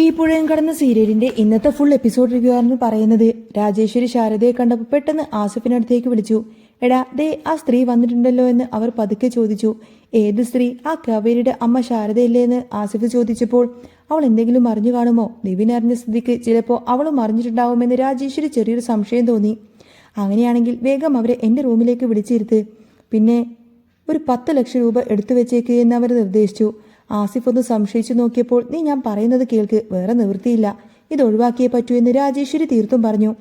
ഈ പുഴയും കടന്ന സീരിയലിന്റെ ഇന്നത്തെ ഫുൾ എപ്പിസോഡ് റിവ്യൂ ആണെന്ന് പറയുന്നത്. രാജേശ്വരി ശാരദയെ കണ്ടപ്പോൾ പെട്ടെന്ന് ആസിഫിനടുത്തേക്ക് വിളിച്ചു. എടാ ദേ ആ സ്ത്രീ വന്നിട്ടുണ്ടല്ലോ എന്ന് അവർ പതുക്കെ ചോദിച്ചു. ഏത് സ്ത്രീ? ആ കാവേരിയുടെ അമ്മ ശാരദയല്ലേ എന്ന് ആസിഫ് ചോദിച്ചപ്പോൾ അവൾ എന്തെങ്കിലും അറിഞ്ഞു കാണുമോ? നിവിൻ അറിഞ്ഞ സ്ഥിതിക്ക് ചിലപ്പോൾ അവളും അറിഞ്ഞിട്ടുണ്ടാവുമെന്ന് രാജേശ്വരി ചെറിയൊരു സംശയം തോന്നി. അങ്ങനെയാണെങ്കിൽ വേഗം അവരെ എൻ്റെ റൂമിലേക്ക് വിളിച്ചിരുത്ത്. പിന്നെ ഒരു 10 ലക്ഷം രൂപ എടുത്തു വെച്ചേക്ക് എന്ന് അവർ നിർദ്ദേശിച്ചു. ആസിഫ് ഒന്ന് സംശയിച്ചു നോക്കിയപ്പോൾ നീ ഞാൻ പറയുന്നത് കേൾക്ക്, വേറെ നിവൃത്തിയില്ല, ഇത് ഒഴിവാക്കിയേ പറ്റൂ എന്ന് രാജേശ്വരി തീർത്തും പറഞ്ഞു.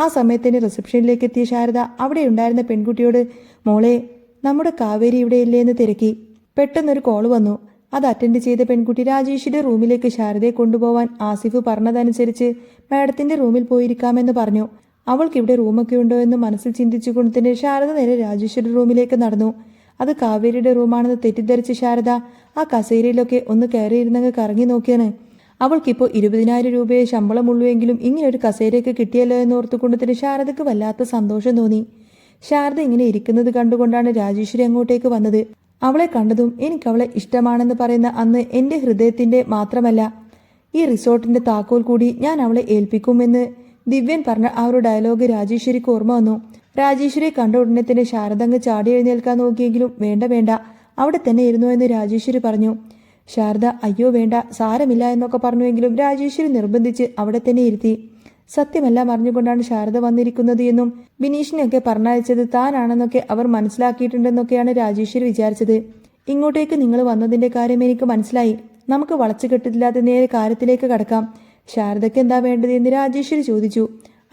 ആ സമയത്തിന് റിസപ്ഷനിലേക്ക് എത്തിയ ശാരദ അവിടെ ഉണ്ടായിരുന്ന പെൺകുട്ടിയോട് മോളെ നമ്മുടെ കാവേരി ഇവിടെയില്ലേ എന്ന് തിരക്കി. പെട്ടെന്നൊരു കോള് വന്നു. അത് അറ്റൻഡ് ചെയ്ത പെൺകുട്ടി രാജേഷിന്റെ റൂമിലേക്ക് ശാരദയെ കൊണ്ടുപോവാൻ ആസിഫ് പറഞ്ഞതനുസരിച്ച് മാഡത്തിന്റെ റൂമിൽ പോയിരിക്കാമെന്ന് പറഞ്ഞു. അവൾക്കിവിടെ റൂമൊക്കെ ഉണ്ടോ എന്ന് മനസ്സിൽ ചിന്തിച്ചുകൊണ്ട് തന്നെ ശാരദ നേരെ രാജേശ്വരി റൂമിലേക്ക് നടന്നു. അത് കാവേരിയുടെ റൂമാണെന്ന് തെറ്റിദ്ധരിച്ച ശാരദ ആ കസേരയിലൊക്കെ ഒന്ന് കയറിയിരുന്നങ്ങ് കറങ്ങി നോക്കിയാണ്. അവൾക്കിപ്പോൾ 20,000 രൂപയെ ശമ്പളമുള്ളൂവെങ്കിലും ഇങ്ങനെ ഒരു കസേരയൊക്കെ കിട്ടിയല്ലോ എന്ന് ഓർത്തുകൊണ്ട് തന്നെ ശാരദക്ക് വല്ലാത്ത സന്തോഷം തോന്നി. ശാരദ ഇങ്ങനെ ഇരിക്കുന്നത് കണ്ടുകൊണ്ടാണ് രാജേശ്വരി അങ്ങോട്ടേക്ക് വന്നത്. അവളെ കണ്ടതും എനിക്കവളെ ഇഷ്ടമാണെന്ന് പറയുന്ന അന്ന് എൻ്റെ ഹൃദയത്തിൻ്റെ മാത്രമല്ല ഈ റിസോർട്ടിൻ്റെ താക്കോൽ കൂടി ഞാൻ അവളെ ഏൽപ്പിക്കുമെന്ന് ദിവ്യൻ പറഞ്ഞ ആ ഒരു ഡയലോഗ് രാജേശ്വരിക്ക് ഓർമ്മ വന്നു. രാജേശ്വരിയെ കണ്ട ഉടനെ തന്നെ ശാരദ അങ്ങ് ചാടി എഴുന്നേൽക്കാൻ നോക്കിയെങ്കിലും വേണ്ട അവിടെ തന്നെ ഇരുന്നു എന്ന് രാജേശ്വരി പറഞ്ഞു. ശാരദ അയ്യോ വേണ്ട സാരമില്ല എന്നൊക്കെ പറഞ്ഞുവെങ്കിലും രാജേശ്വരി നിർബന്ധിച്ച് അവിടെ തന്നെ ഇരുത്തി. സത്യമെല്ലാം അറിഞ്ഞുകൊണ്ടാണ് ശാരദ വന്നിരിക്കുന്നത് എന്നും ബിനീഷിനെയൊക്കെ പറഞ്ഞയച്ചത് താനാണെന്നൊക്കെ അവർ മനസ്സിലാക്കിയിട്ടുണ്ടെന്നൊക്കെയാണ് രാജേശ്വരി വിചാരിച്ചത്. ഇങ്ങോട്ടേക്ക് നിങ്ങൾ വന്നതിന്റെ കാര്യം എനിക്ക് മനസ്സിലായി, നമുക്ക് വളച്ചുകെട്ടില്ലാതെ നേരെ കാര്യത്തിലേക്ക് കടക്കാം. ശാരദയ്ക്ക് എന്താ വേണ്ടത് എന്ന് രാജേശ്വരി ചോദിച്ചു.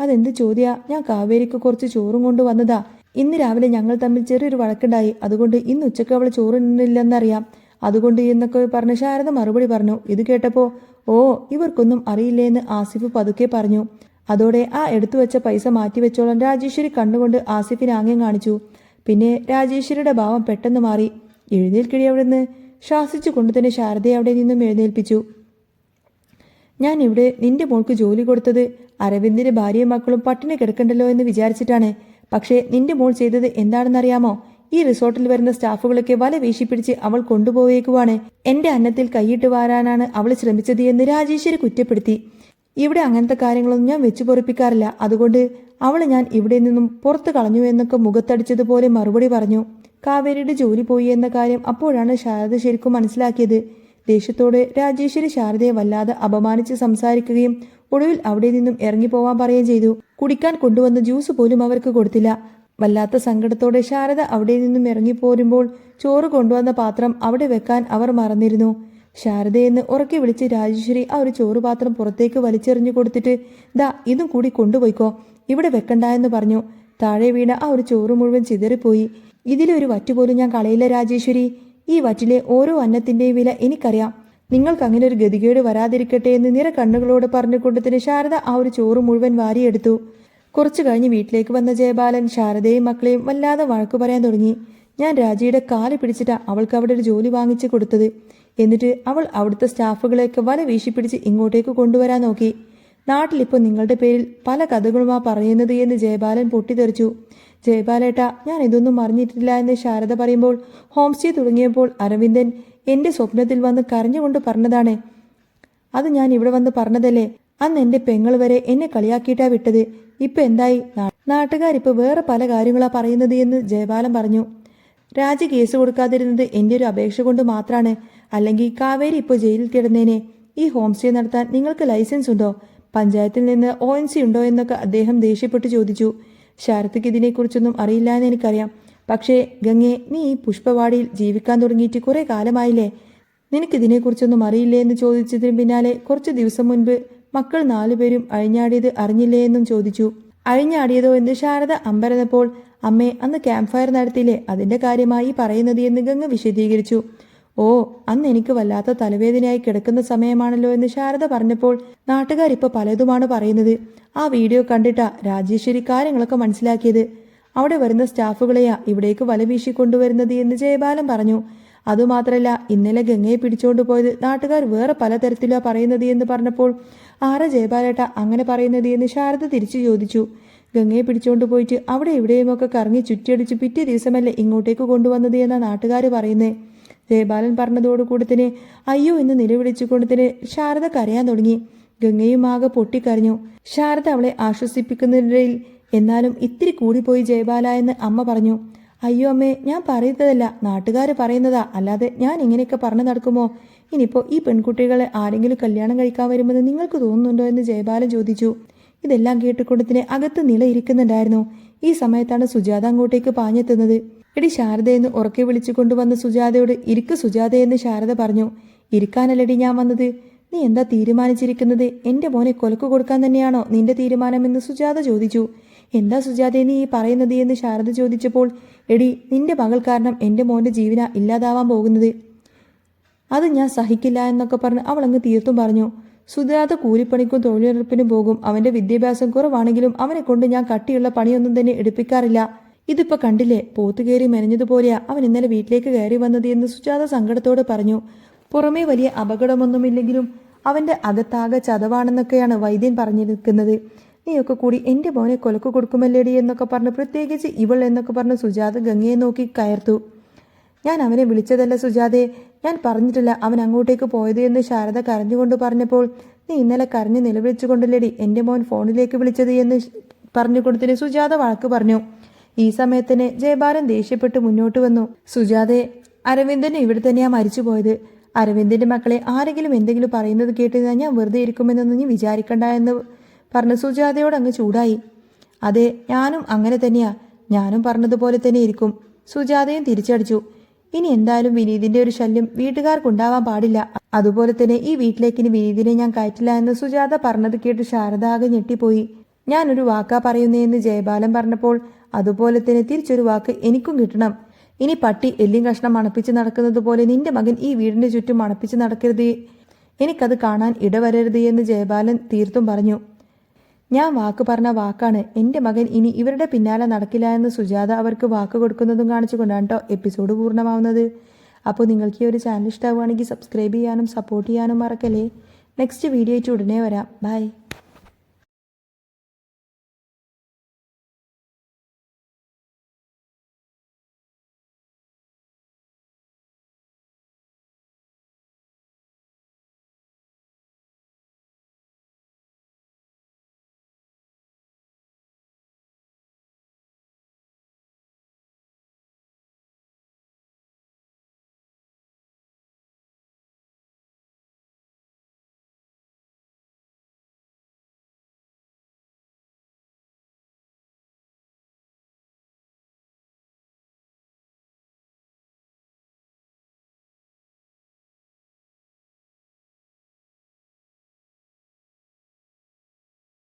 അതെന്ത് ചോദ്യാ? ഞാൻ കാവേരിക്ക് കുറച്ച് ചോറും കൊണ്ട് വന്നതാ. ഇന്ന് രാവിലെ ഞങ്ങൾ തമ്മിൽ ചെറിയൊരു വഴക്കുണ്ടായി, അതുകൊണ്ട് ഇന്ന് ഉച്ചക്ക് അവൾ ചോറ് നിന്നില്ലെന്നറിയാം, അതുകൊണ്ട് എന്നൊക്കെ പറഞ്ഞ് ശാരദ മറുപടി പറഞ്ഞു. ഇത് കേട്ടപ്പോൾ ഓ ഇവർക്കൊന്നും അറിയില്ലേ എന്ന് ആസിഫ് പതുക്കെ പറഞ്ഞു. അതോടെ ആ എടുത്തു വെച്ച പൈസ മാറ്റിവെച്ചോളാൻ രാജേശ്വരി കണ്ടുകൊണ്ട് ആസിഫിന് ആംഗ്യം കാണിച്ചു. പിന്നെ രാജേശ്വരിയുടെ ഭാവം പെട്ടെന്ന് മാറി. എഴുന്നേൽക്കിടി അവിടെ നിന്ന് ശ്വാസിച്ചു കൊണ്ട് തന്നെ ശാരദയെ അവിടെ നിന്നും എഴുന്നേൽപ്പിച്ചു. ഞാൻ ഇവിടെ നിന്റെ മോൾക്ക് ജോലി കൊടുത്തത് അരവിന്ദിന്റെ ഭാര്യയും മക്കളും പട്ടിണി കിടക്കണ്ടല്ലോ എന്ന് വിചാരിച്ചിട്ടാണ്. പക്ഷേ നിന്റെ മോൾ ചെയ്തത് എന്താണെന്നറിയാമോ? ഈ റിസോർട്ടിൽ വരുന്ന സ്റ്റാഫുകളൊക്കെ വല വീശിപ്പിടിച്ച് അവൾ കൊണ്ടുപോയേക്കുവാണ്. എന്റെ അന്നത്തിൽ കൈയിട്ട് വാരാനാണ് അവൾ ശ്രമിച്ചത് എന്ന് രാജേശ്വരി കുറ്റപ്പെടുത്തി. ഇവിടെ അങ്ങനത്തെ കാര്യങ്ങളൊന്നും ഞാൻ വെച്ചു പൊറിപ്പിക്കാറില്ല, അതുകൊണ്ട് അവളെ ഞാൻ ഇവിടെ നിന്നും പുറത്തു കളഞ്ഞു എന്നൊക്കെ മുഖത്തടിച്ചതുപോലെ മറുപടി പറഞ്ഞു. കാവേരിയുടെ ജോലി പോയി എന്ന കാര്യം അപ്പോഴാണ് ശാരദ ശരിക്കും മനസ്സിലാക്കിയത്. ദേഷ്യത്തോടെ രാജേശ്വരി ശാരദയെ വല്ലാതെ അപമാനിച്ച് സംസാരിക്കുകയും ഒടുവിൽ അവിടെ നിന്നും ഇറങ്ങിപ്പോവാൻ പറയുകയും ചെയ്തു. കുടിക്കാൻ കൊണ്ടുവന്ന ജ്യൂസ് പോലും അവർക്ക് കൊടുത്തില്ല. വല്ലാത്ത സങ്കടത്തോടെ ശാരദ അവിടെ നിന്നും ഇറങ്ങിപ്പോരുമ്പോൾ ചോറ് കൊണ്ടുവന്ന പാത്രം അവിടെ വെക്കാൻ അവർ മറന്നിരുന്നു. ശാരദയെന്ന് ഉറക്കെ വിളിച്ച് രാജേശ്വരി ആ ഒരു ചോറ് പാത്രം പുറത്തേക്ക് വലിച്ചെറിഞ്ഞു കൊടുത്തിട്ട് ദാ ഇതും കൂടി കൊണ്ടുപോയിക്കോ, ഇവിടെ വെക്കണ്ട എന്ന് പറഞ്ഞു. താഴെ വീണ ആ ഒരു ചോറ് മുഴുവൻ ചിതറിപ്പോയി. ഇതിലൊരു വറ്റുപോലും ഞാൻ കളയില്ല രാജേശ്വരി, ഈ വറ്റിലെ ഓരോ അന്നത്തിന്റെയും വില എനിക്കറിയാം, നിങ്ങൾക്ക് അങ്ങനെ ഒരു ഗതികേട് വരാതിരിക്കട്ടെ എന്ന് നിറ കണ്ണുകളോട് പറഞ്ഞുകൊണ്ട് തന്നെ ശാരദ ആ ഒരു ചോറ് മുഴുവൻ വാരിയെടുത്തു. കുറച്ചു കഴിഞ്ഞ് വീട്ടിലേക്ക് വന്ന ജയബാലൻ ശാരദയും മക്കളെയും വല്ലാതെ വഴക്കു പറയാൻ തുടങ്ങി. ഞാൻ രാജിയുടെ കാല് പിടിച്ചിട്ടാ അവൾക്ക് അവിടെ ഒരു ജോലി വാങ്ങിച്ചു കൊടുത്തത്, എന്നിട്ട് അവൾ അവിടുത്തെ സ്റ്റാഫുകളെയൊക്കെ വല വീശിപ്പിടിച്ച് ഇങ്ങോട്ടേക്ക് കൊണ്ടുവരാൻ നോക്കി. നാട്ടിലിപ്പോൾ നിങ്ങളുടെ പേരിൽ പല കഥകളുമാ പറയുന്നത് എന്ന് ജയബാലൻ പൊട്ടിത്തെറിച്ചു. ജയബാലേട്ടാ ഞാൻ ഇതൊന്നും അറിഞ്ഞിട്ടില്ല എന്ന് ശാരദ പറയുമ്പോൾ ഹോം സ്റ്റേ തുടങ്ങിയപ്പോൾ അരവിന്ദൻ എൻ്റെ സ്വപ്നത്തിൽ വന്ന് കരഞ്ഞുകൊണ്ട് പറഞ്ഞതാണ്. അത് ഞാൻ ഇവിടെ വന്ന് പറഞ്ഞതല്ലേ? അന്ന് എൻ്റെ പെങ്ങൾ വരെ എന്നെ കളിയാക്കിയിട്ടാ വിട്ടത്. ഇപ്പൊ എന്തായി? നാട്ടുകാരിപ്പോൾ വേറെ പല കാര്യങ്ങളാ പറയുന്നത് എന്ന് ജയബാലൻ പറഞ്ഞു. രാജി കേസ് കൊടുക്കാതിരുന്നത് എൻ്റെ ഒരു അപേക്ഷ കൊണ്ട് മാത്രമാണ്, അല്ലെങ്കിൽ കാവേരി ഇപ്പോൾ ജയിലിൽ കിടന്നേനെ. ഈ ഹോം സ്റ്റേ നടത്താൻ നിങ്ങൾക്ക് ലൈസൻസ് ഉണ്ടോ? പഞ്ചായത്തിൽ നിന്ന് ONC ഉണ്ടോ എന്നൊക്കെ അദ്ദേഹം ദേഷ്യപ്പെട്ട് ചോദിച്ചു. ശാരദയ്ക്ക് ഇതിനെക്കുറിച്ചൊന്നും അറിയില്ല എന്ന് എനിക്കറിയാം, പക്ഷേ ഗംഗെ നീ ഈ പുഷ്പവാടിയിൽ ജീവിക്കാൻ തുടങ്ങിയിട്ട് കുറെ കാലമായില്ലേ, നിനക്കിതിനെക്കുറിച്ചൊന്നും അറിയില്ലേ എന്ന് ചോദിച്ചതിന് പിന്നാലെ കുറച്ച് ദിവസം മുൻപ് മക്കൾ 4 പേരും അഴിഞ്ഞാടിയത് അറിഞ്ഞില്ലേ എന്നും ചോദിച്ചു. അഴിഞ്ഞാടിയതോ എന്ന് ശാരദ അമ്പരന്നപ്പോൾ അമ്മേ അന്ന് ക്യാമ്പ് ഫയർ നടത്തിയില്ലേ, അതിന്റെ കാര്യമായി പറയുന്നത് എന്ന് ഗംഗ വിശദീകരിച്ചു. ഓ അന്ന് എനിക്ക് വല്ലാത്ത തലവേദനയായി കിടക്കുന്ന സമയമാണല്ലോ എന്ന് ശാരദ പറഞ്ഞപ്പോൾ നാട്ടുകാരിപ്പോൾ പലതുമാണ് പറയുന്നത്. ആ വീഡിയോ കണ്ടിട്ടാ രാജേശ്വരി കാര്യങ്ങളൊക്കെ മനസ്സിലാക്കിയത്. അവിടെ വരുന്ന സ്റ്റാഫുകളെയാ ഇവിടേക്ക് വല വീശിക്കൊണ്ടുവരുന്നത് എന്ന് ജയബാലൻ പറഞ്ഞു. അതുമാത്രല്ല ഇന്നലെ ഗംഗയെ പിടിച്ചോണ്ട് പോയത് നാട്ടുകാർ വേറെ പലതരത്തിലാ പറയുന്നത് എന്ന് പറഞ്ഞപ്പോൾ ആരാ ജയബാലേട്ട അങ്ങനെ പറയുന്നത് എന്ന് ശാരദ തിരിച്ചു ചോദിച്ചു. ഗംഗയെ പിടിച്ചോണ്ട് പോയിട്ട് അവിടെ ഇവിടെയുമൊക്കെ കറങ്ങി ചുറ്റിയടിച്ച് പിറ്റേ ദിവസമല്ലേ ഇങ്ങോട്ടേക്ക് കൊണ്ടുവന്നത് എന്നാ നാട്ടുകാർ പറയുന്നേ. ജയബാലൻ പറഞ്ഞതോടുകൂടി തന്നെ അയ്യോ എന്ന് നിലവിളിച്ചുകൊണ്ട് തന്നെ ശാരദ കരയാൻ തുടങ്ങി. ഗംഗയും ആകെ പൊട്ടിക്കരഞ്ഞു. ശാരദ അവളെ ആശ്വസിപ്പിക്കുന്നതിനിടയിൽ എന്നാലും ഇത്തിരി കൂടിപ്പോയി ജയബാല എന്ന് അമ്മ പറഞ്ഞു. അയ്യോ അമ്മേ, ഞാൻ പറയുന്നതല്ല, നാട്ടുകാർ പറയുന്നതാ, അല്ലാതെ ഞാൻ ഇങ്ങനെയൊക്കെ പറഞ്ഞു നടക്കുമോ? ഇനിയിപ്പോൾ ഈ പെൺകുട്ടികളെ ആരെങ്കിലും കല്യാണം കഴിക്കാൻ വരുമെന്ന് നിങ്ങൾക്ക് തോന്നുന്നുണ്ടോ എന്ന് ജയബാലൻ ചോദിച്ചു. ഇതെല്ലാം കേട്ടുകൊണ്ട് തന്നെ അകത്ത് നിലയിരിക്കുന്നുണ്ടായിരുന്നു. ഈ സമയത്താണ് സുജാത അങ്ങോട്ടേക്ക് പാഞ്ഞെത്തുന്നത്. എടി ശാരദയെന്ന് ഉറക്കെ വിളിച്ചു കൊണ്ടുവന്ന സുജാതയോട് ഇരിക്കു സുജാതയെന്ന് ശാരദ പറഞ്ഞു. ഇരിക്കാനല്ലടി ഞാൻ വന്നത്. നീ എന്താ തീരുമാനിച്ചിരിക്കുന്നത്? എൻ്റെ മോനെ കൊലക്ക് കൊടുക്കാൻ തന്നെയാണോ നിന്റെ തീരുമാനമെന്ന് സുജാത ചോദിച്ചു. എന്താ സുജാതയെ നീ ഈ പറയുന്നത് എന്ന് ശാരദ ചോദിച്ചപ്പോൾ, എടി നിന്റെ മകൾ കാരണം എൻ്റെ മോൻ്റെ ജീവന ഇല്ലാതാവാൻ പോകുന്നത്, അത് ഞാൻ സഹിക്കില്ല എന്നൊക്കെ പറഞ്ഞ് അവളങ്ങ് തീർത്തും പറഞ്ഞു. സുജാത കൂലിപ്പണിക്കും തൊഴിലുറപ്പിനും പോകും. അവൻ്റെ വിദ്യാഭ്യാസം കുറവാണെങ്കിലും അവനെ കൊണ്ട് ഞാൻ കട്ടിയുള്ള പണിയൊന്നും തന്നെ എടുപ്പിക്കാറില്ല. ഇതിപ്പോൾ കണ്ടില്ലേ, പോത്തു കയറി മെനഞ്ഞതുപോലെയാ അവൻ ഇന്നലെ വീട്ടിലേക്ക് കയറി വന്നത് എന്ന് സുജാത സങ്കടത്തോട് പറഞ്ഞു. പുറമേ വലിയ അപകടമൊന്നുമില്ലെങ്കിലും അവൻ്റെ അകത്താകെ ചതവാണെന്നൊക്കെയാണ് വൈദ്യൻ പറഞ്ഞിരിക്കുന്നത്. നീയൊക്കെ കൂടി എൻ്റെ മോനെ കൊലക്ക് കൊടുക്കുമല്ലേടി എന്നൊക്കെ പറഞ്ഞ്, പ്രത്യേകിച്ച് ഇവൾ എന്നൊക്കെ പറഞ്ഞ് സുജാത ഗംഗയെ നോക്കി കയർത്തു. ഞാൻ അവനെ വിളിച്ചതല്ല സുജാതയെ, ഞാൻ പറഞ്ഞിട്ടില്ല അവൻ അങ്ങോട്ടേക്ക് പോയത് എന്ന് ശാരദ കരഞ്ഞുകൊണ്ട് പറഞ്ഞപ്പോൾ, നീ ഇന്നലെ കരഞ്ഞ് നിലവിളിച്ചുകൊണ്ടല്ലേടി എൻ്റെ മോൻ ഫോണിലേക്ക് വിളിച്ചത് എന്ന് പറഞ്ഞുകൊടുത്തിന് സുജാത വഴക്ക് പറഞ്ഞു. ഈ സമയത്തിന് ജയബാലൻ ദേഷ്യപ്പെട്ട് മുന്നോട്ട് വന്നു. സുജാതയെ, അരവിന്ദന് ഇവിടെ തന്നെയാ മരിച്ചുപോയത്. അരവിന്ദന്റെ മക്കളെ ആരെങ്കിലും എന്തെങ്കിലും പറയുന്നത് കേട്ട് ഞാൻ വെറുതെ ഇരിക്കുമെന്നൊന്നും നീ വിചാരിക്കണ്ട എന്ന് പറഞ്ഞ് സുജാതയോട് അങ്ങ് ചൂടായി. അതെ, ഞാനും അങ്ങനെ തന്നെയാ, ഞാനും പറഞ്ഞതുപോലെ തന്നെ ഇരിക്കും. സുജാതയും തിരിച്ചടിച്ചു. ഇനി എന്തായാലും വിനീതിന്റെ ഒരു ശല്യം വീട്ടുകാർക്കുണ്ടാവാൻ പാടില്ല. അതുപോലെ തന്നെ ഈ വീട്ടിലേക്ക് ഇനി വിനീതിനെ ഞാൻ കയറ്റില്ല എന്ന് സുജാത പറഞ്ഞത് കേട്ട് ശാരദ ആകെ ഞെട്ടിപ്പോയി. ഞാനൊരു വാക്കാ പറയുന്നതെന്ന് ജയബാലൻ പറഞ്ഞപ്പോൾ, അതുപോലെ തന്നെ തിരിച്ചൊരു വാക്ക് എനിക്കും കിട്ടണം. ഇനി പട്ടി എല്ലും കഷ്ണം മണപ്പിച്ച് നടക്കുന്നത് പോലെ നിന്റെ മകൻ ഈ വീടിന്റെ ചുറ്റും മണപ്പിച്ച് നടക്കരുത്, എനിക്കത് കാണാൻ ഇടവരരുത് എന്ന് ജയബാലൻ തീർത്തും പറഞ്ഞു. ഞാൻ വാക്ക് പറഞ്ഞ വാക്കാണ്. എൻ്റെ മകൻ ഇനി ഇവരുടെ പിന്നാലെ നടക്കില്ല എന്ന് സുജാത അവർക്ക് വാക്ക് കൊടുക്കുന്നതും കാണിച്ചുകൊണ്ടാണ് കേട്ടോ എപ്പിസോഡ് പൂർണ്ണമാവുന്നത്. അപ്പോൾ നിങ്ങൾക്ക് ഈ ഒരു ചാനൽ ഇഷ്ടമാവുകയാണെങ്കിൽ സബ്സ്ക്രൈബ് ചെയ്യാനും സപ്പോർട്ട് ചെയ്യാനും മറക്കല്ലേ. നെക്സ്റ്റ് വീഡിയോ ആയിട്ട് ഉടനെ വരാം. ബൈ.